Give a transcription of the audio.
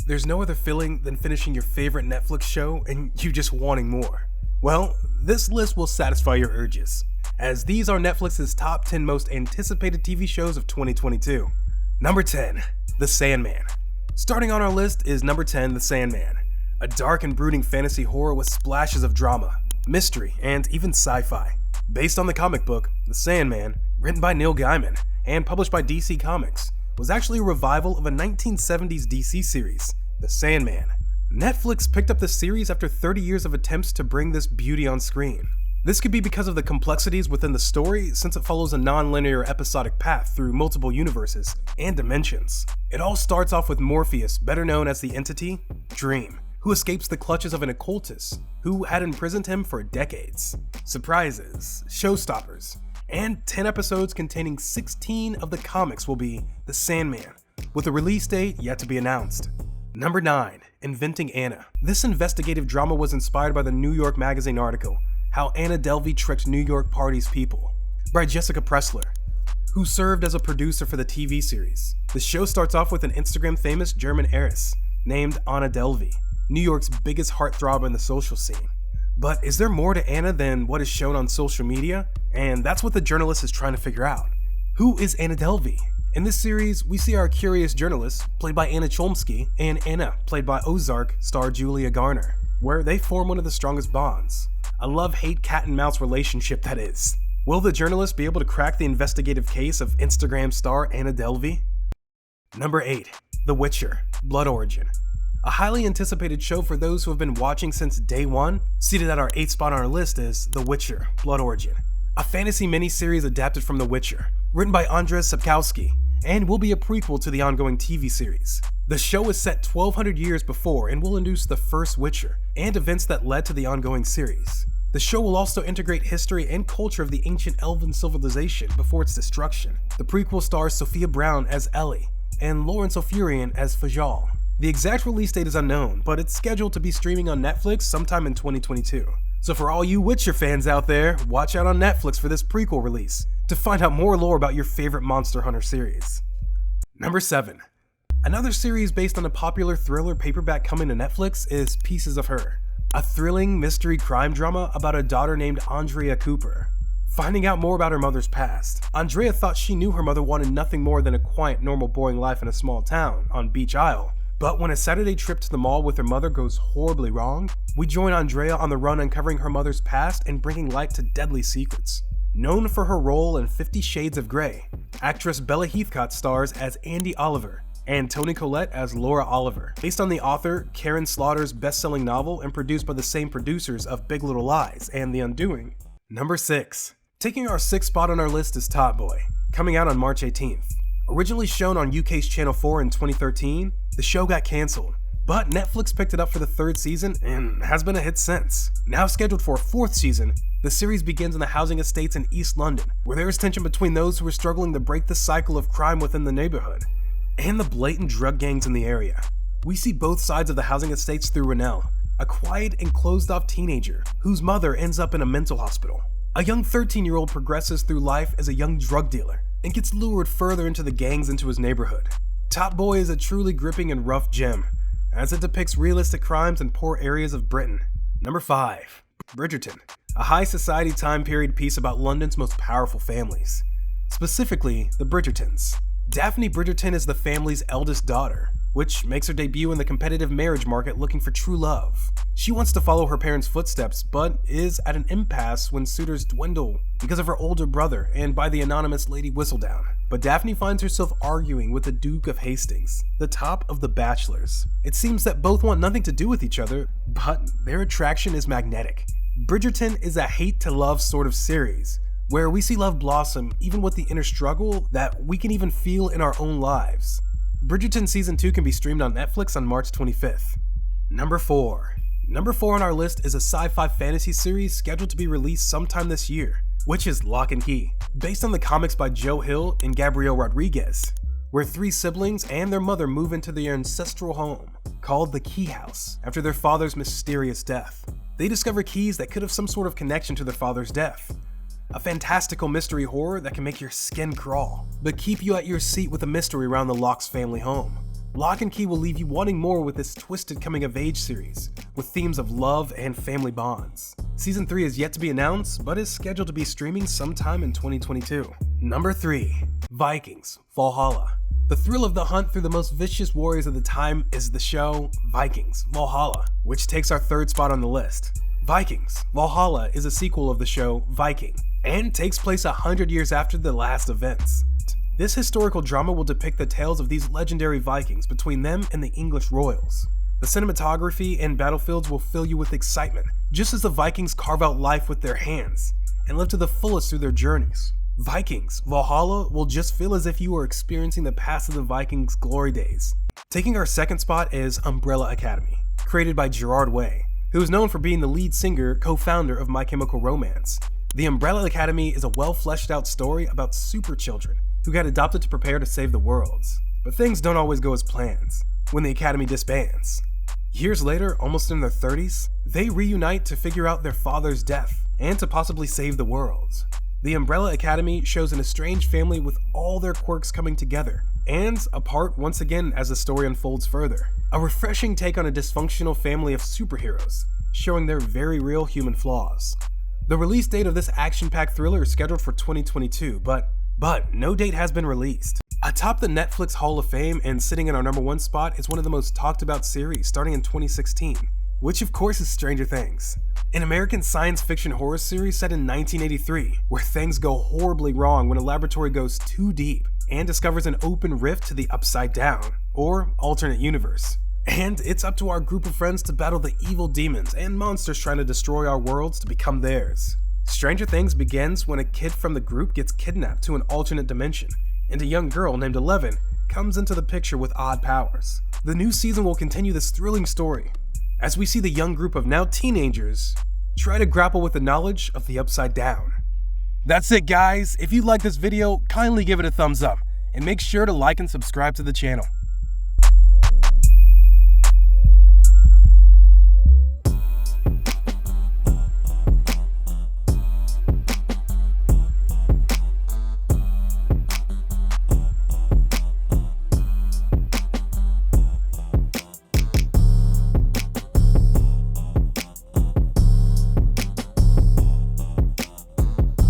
there's no other feeling than finishing your favorite Netflix show and you just wanting more. Well, this list will satisfy your urges, as these are Netflix's top 10 most anticipated TV shows of 2022. Number 10, The Sandman. Starting on our list is number 10, The Sandman, a dark and brooding fantasy horror with splashes of drama, mystery, and even sci-fi. Based on the comic book, The Sandman, written by Neil Gaiman and published by DC Comics, was actually a revival of a 1970s DC series, The Sandman. Netflix picked up the series after 30 years of attempts to bring this beauty on screen. This could be because of the complexities within the story, since it follows a non-linear episodic path through multiple universes and dimensions. It all starts off with Morpheus, better known as the entity, Dream, who escapes the clutches of an occultist who had imprisoned him for decades. Surprises, showstoppers, and 10 episodes containing 16 of the comics will be The Sandman, with a release date yet to be announced. Number 9, Inventing Anna. This investigative drama was inspired by the New York Magazine article, How Anna Delvey Tricked New York Party's People, by Jessica Pressler, who served as a producer for the TV series. The show starts off with an Instagram famous German heiress named Anna Delvey, New York's biggest heartthrob in the social scene. But is there more to Anna than what is shown on social media? And that's what the journalist is trying to figure out. Who is Anna Delvey? In this series, we see our curious journalist, played by Anna Chlumsky, and Anna, played by Ozark star Julia Garner, where they form one of the strongest bonds. A love-hate cat-and-mouse relationship, that is. Will the journalist be able to crack the investigative case of Instagram star Anna Delvey? Number 8, The Witcher, Blood Origin. A highly anticipated show for those who have been watching since day one. Seated at our 8th spot on our list is The Witcher, Blood Origin, a fantasy miniseries adapted from The Witcher, written by Andrzej Sapkowski, and will be a prequel to the ongoing TV series. The show is set 1200 years before and will introduce the first Witcher, and events that led to the ongoing series. The show will also integrate history and culture of the ancient elven civilization before its destruction. The prequel stars Sophia Brown as Ellie, and Lawrence O'Furian as Fajal. The exact release date is unknown, but it's scheduled to be streaming on Netflix sometime in 2022. So for all you Witcher fans out there, watch out on Netflix for this prequel release to find out more lore about your favorite Monster Hunter series. Number 7. Another series based on a popular thriller paperback coming to Netflix is Pieces of Her, a thrilling mystery crime drama about a daughter named Andrea Cooper. Finding out more about her mother's past, Andrea thought she knew her mother wanted nothing more than a quiet, normal, boring life in a small town on Beach Isle. But when a Saturday trip to the mall with her mother goes horribly wrong, we join Andrea on the run uncovering her mother's past and bringing light to deadly secrets. Known for her role in 50 Shades of Grey, actress Bella Heathcote stars as Andy Oliver, and Toni Collette as Laura Oliver, based on the author Karen Slaughter's best-selling novel and produced by the same producers of Big Little Lies and The Undoing. Number 6. Taking our 6th spot on our list is Top Boy, coming out on March 18th. Originally shown on UK's Channel 4 in 2013, the show got cancelled, but Netflix picked it up for the 3rd season and has been a hit since. Now scheduled for a 4th season, the series begins in the housing estates in East London, where there is tension between those who are struggling to break the cycle of crime within the neighborhood, and the blatant drug gangs in the area. We see both sides of the housing estates through Renelle, a quiet and closed-off teenager whose mother ends up in a mental hospital. A young 13-year-old progresses through life as a young drug dealer and gets lured further into the gangs into his neighborhood. Top Boy is a truly gripping and rough gem, as it depicts realistic crimes in poor areas of Britain. Number 5. Bridgerton, a high society time period piece about London's most powerful families, specifically the Bridgertons. Daphne Bridgerton is the family's eldest daughter, which makes her debut in the competitive marriage market looking for true love. She wants to follow her parents' footsteps, but is at an impasse when suitors dwindle because of her older brother and by the anonymous Lady Whistledown. But Daphne finds herself arguing with the Duke of Hastings, the top of the bachelors. It seems that both want nothing to do with each other, but their attraction is magnetic. Bridgerton is a hate-to-love sort of series, where we see love blossom even with the inner struggle that we can even feel in our own lives. Bridgerton Season 2 can be streamed on Netflix on March 25th. Number 4. Number 4 on our list is a sci-fi fantasy series scheduled to be released sometime this year, which is Locke Key, based on the comics by Joe Hill and Gabriel Rodriguez, where 3 siblings and their mother move into their ancestral home, called the Key House, after their father's mysterious death. They discover keys that could have some sort of connection to their father's death. A fantastical mystery horror that can make your skin crawl, but keep you at your seat with a mystery around the Locke's family home. Locke Key will leave you wanting more with this twisted coming-of-age series, with themes of love and family bonds. Season 3 is yet to be announced, but is scheduled to be streaming sometime in 2022. Number 3. Vikings Valhalla. The thrill of the hunt through the most vicious warriors of the time is the show Vikings Valhalla, which takes our third spot on the list. Vikings Valhalla is a sequel of the show Viking, and takes place 100 years after the last events. This historical drama will depict the tales of these legendary Vikings between them and the English royals. The cinematography and battlefields will fill you with excitement, just as the Vikings carve out life with their hands and live to the fullest through their journeys. Vikings Valhalla will just feel as if you are experiencing the past of the Vikings' glory days. Taking our second spot is Umbrella Academy, created by Gerard Way, who is known for being the lead singer, co-founder of My Chemical Romance. The Umbrella Academy is a well-fleshed out story about super children who got adopted to prepare to save the world. But things don't always go as planned when the academy disbands. Years later, almost in their 30s, they reunite to figure out their father's death and to possibly save the world. The Umbrella Academy shows an estranged family with all their quirks coming together and apart once again as the story unfolds further. A refreshing take on a dysfunctional family of superheroes, showing their very real human flaws. The release date of this action-packed thriller is scheduled for 2022, but no date has been released. Atop the Netflix Hall of Fame and sitting in our number 1 spot is one of the most talked about series starting in 2016, which of course is Stranger Things, an American science fiction horror series set in 1983, where things go horribly wrong when a laboratory goes too deep and discovers an open rift to the Upside Down, or alternate universe. And it's up to our group of friends to battle the evil demons and monsters trying to destroy our worlds to become theirs. Stranger Things begins when a kid from the group gets kidnapped to an alternate dimension, and a young girl named Eleven comes into the picture with odd powers. The new season will continue this thrilling story, as we see the young group of now teenagers try to grapple with the knowledge of the Upside Down. That's it guys, if you liked this video, kindly give it a thumbs up, and make sure to like and subscribe to the channel.